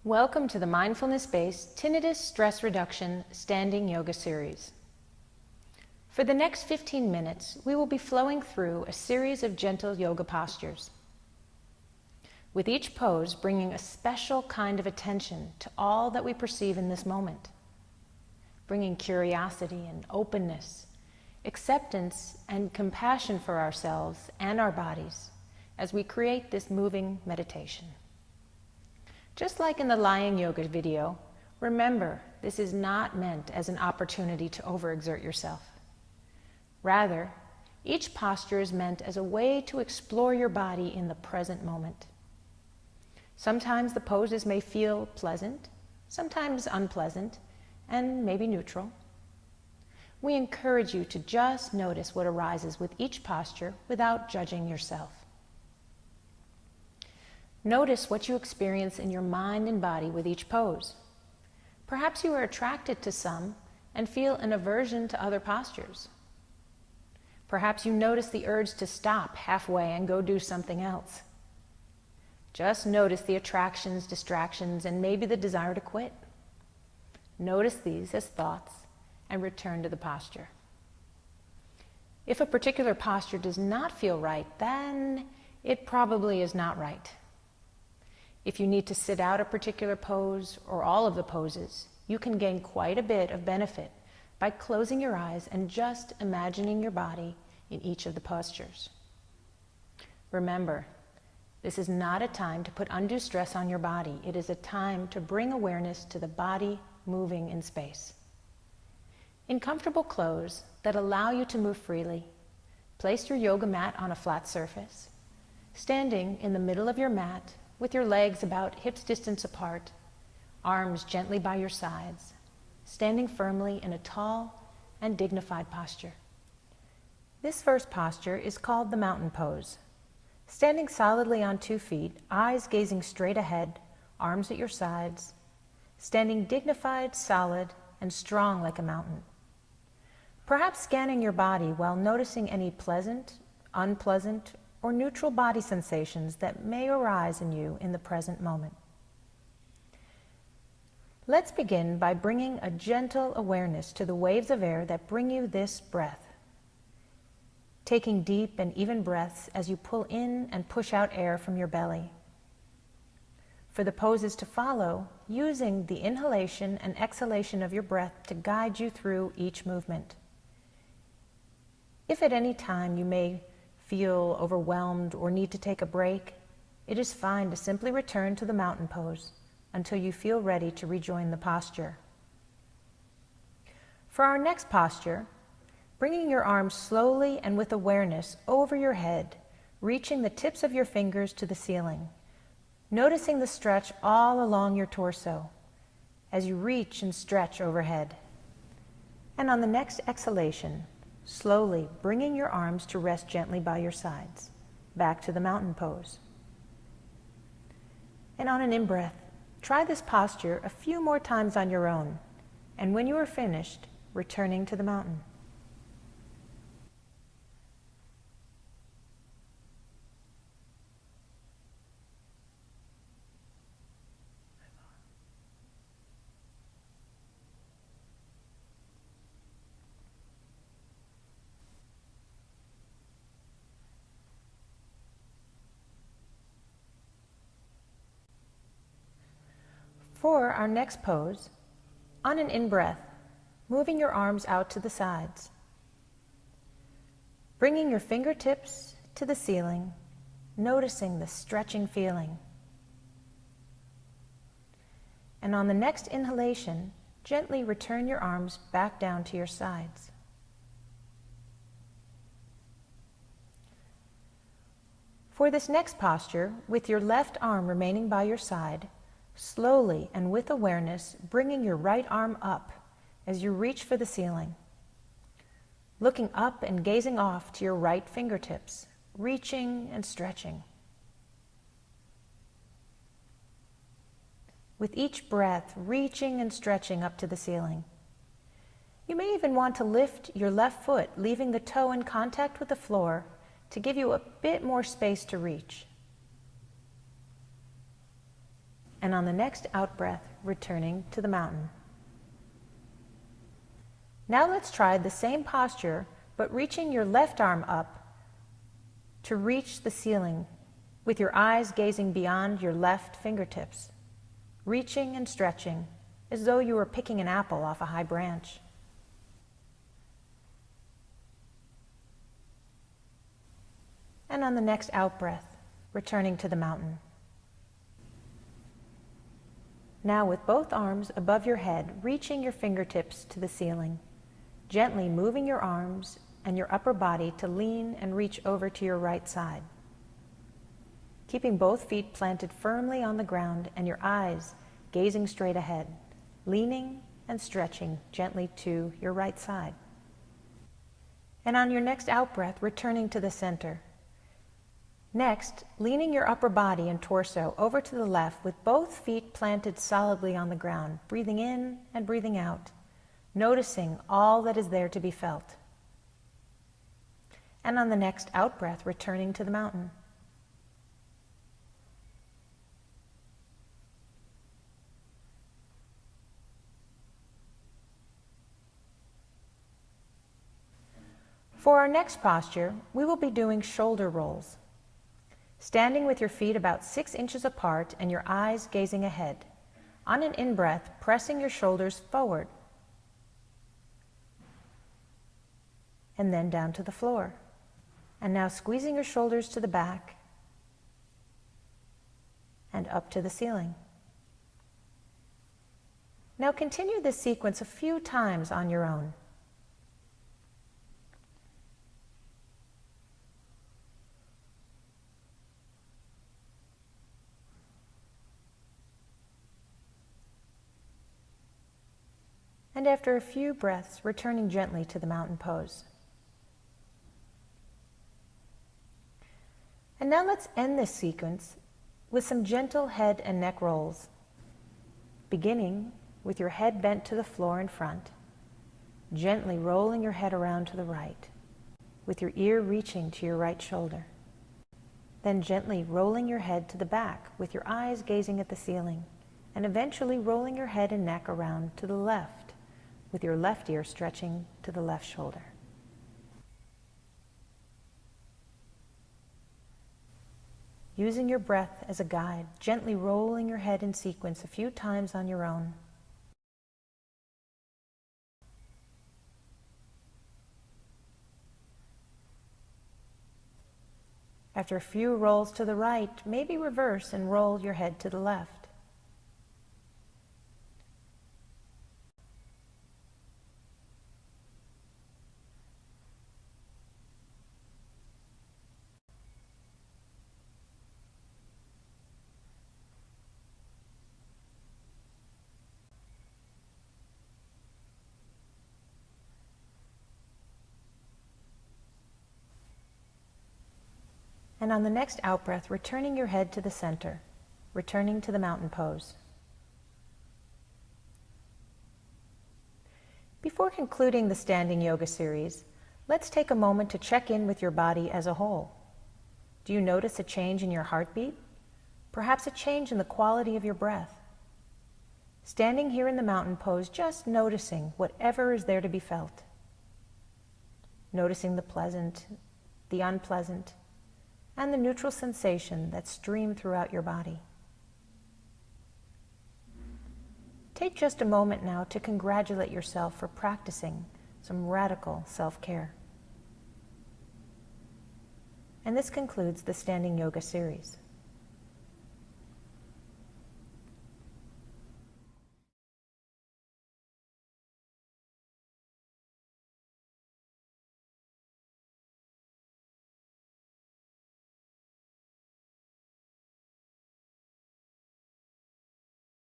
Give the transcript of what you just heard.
Welcome to the Mindfulness-based Tinnitus Stress Reduction Standing Yoga Series. For the next 15 minutes, we will be flowing through a series of gentle yoga postures, with each pose bringing a special kind of attention to all that we perceive in this moment, bringing curiosity and openness, acceptance and compassion for ourselves and our bodies as we create this moving meditation. Just like in the lying yoga video, remember, this is not meant as an opportunity to overexert yourself. Rather, each posture is meant as a way to explore your body in the present moment. Sometimes the poses may feel pleasant, sometimes unpleasant, and maybe neutral. We encourage you to just notice what arises with each posture without judging yourself. Notice what you experience in your mind and body with each pose. Perhaps you are attracted to some and feel an aversion to other postures. Perhaps you notice the urge to stop halfway and go do something else. Just notice the attractions, distractions, and maybe the desire to quit. Notice these as thoughts and return to the posture. If a particular posture does not feel right, then it probably is not right. If you need to sit out a particular pose or all of the poses, you can gain quite a bit of benefit by closing your eyes and just imagining your body in each of the postures. Remember, this is not a time to put undue stress on your body. It is a time to bring awareness to the body moving in space. In comfortable clothes that allow you to move freely, place your yoga mat on a flat surface, standing in the middle of your mat with your legs about hips distance apart, arms gently by your sides, standing firmly in a tall and dignified posture. This first posture is called the mountain pose. Standing solidly on 2 feet, eyes gazing straight ahead, arms at your sides, standing dignified, solid, and strong like a mountain. Perhaps scanning your body while noticing any pleasant, unpleasant, or neutral body sensations that may arise in you in the present moment. Let's begin by bringing a gentle awareness to the waves of air that bring you this breath. Taking deep and even breaths as you pull in and push out air from your belly. For the poses to follow, using the inhalation and exhalation of your breath to guide you through each movement. If at any time you may feel overwhelmed or need to take a break, it is fine to simply return to the mountain pose until you feel ready to rejoin the posture. For our next posture, bringing your arms slowly and with awareness over your head, reaching the tips of your fingers to the ceiling, noticing the stretch all along your torso as you reach and stretch overhead. And on the next exhalation, slowly bringing your arms to rest gently by your sides, back to the mountain pose. And on an in-breath, try this posture a few more times on your own, and when you are finished, returning to the mountain. For our next pose, on an in-breath, moving your arms out to the sides, bringing your fingertips to the ceiling, noticing the stretching feeling. And on the next inhalation, gently return your arms back down to your sides. For this next posture, with your left arm remaining by your side, slowly and with awareness, bringing your right arm up as you reach for the ceiling. Looking up and gazing off to your right fingertips, reaching and stretching. With each breath, reaching and stretching up to the ceiling. You may even want to lift your left foot, leaving the toe in contact with the floor to give you a bit more space to reach. And on the next out-breath, returning to the mountain. Now let's try the same posture, but reaching your left arm up to reach the ceiling, with your eyes gazing beyond your left fingertips, reaching and stretching as though you were picking an apple off a high branch. And on the next out-breath, returning to the mountain. Now with both arms above your head, reaching your fingertips to the ceiling, gently moving your arms and your upper body to lean and reach over to your right side. Keeping both feet planted firmly on the ground and your eyes gazing straight ahead, leaning and stretching gently to your right side. And on your next out-breath, returning to the center. Next, leaning your upper body and torso over to the left with both feet planted solidly on the ground, breathing in and breathing out, noticing all that is there to be felt. And on the next out-breath, returning to the mountain. For our next posture, we will be doing shoulder rolls. Standing with your feet about 6 inches apart and your eyes gazing ahead. On an in-breath, pressing your shoulders forward. And then down to the floor. And now squeezing your shoulders to the back and up to the ceiling. Now continue this sequence a few times on your own. And after a few breaths, returning gently to the mountain pose. And now let's end this sequence with some gentle head and neck rolls, beginning with your head bent to the floor in front, gently rolling your head around to the right, with your ear reaching to your right shoulder. Then gently rolling your head to the back with your eyes gazing at the ceiling, and eventually rolling your head and neck around to the left, with your left ear stretching to the left shoulder. Using your breath as a guide, gently rolling your head in sequence a few times on your own. After a few rolls to the right, maybe reverse and roll your head to the left. And on the next out-breath, returning your head to the center, returning to the mountain pose. Before concluding the standing yoga series, let's take a moment to check in with your body as a whole. Do you notice a change in your heartbeat? Perhaps a change in the quality of your breath? Standing here in the mountain pose, just noticing whatever is there to be felt. Noticing the pleasant, the unpleasant, and the neutral sensation that stream throughout your body. Take just a moment now to congratulate yourself for practicing some radical self-care. And this concludes the Standing Yoga series.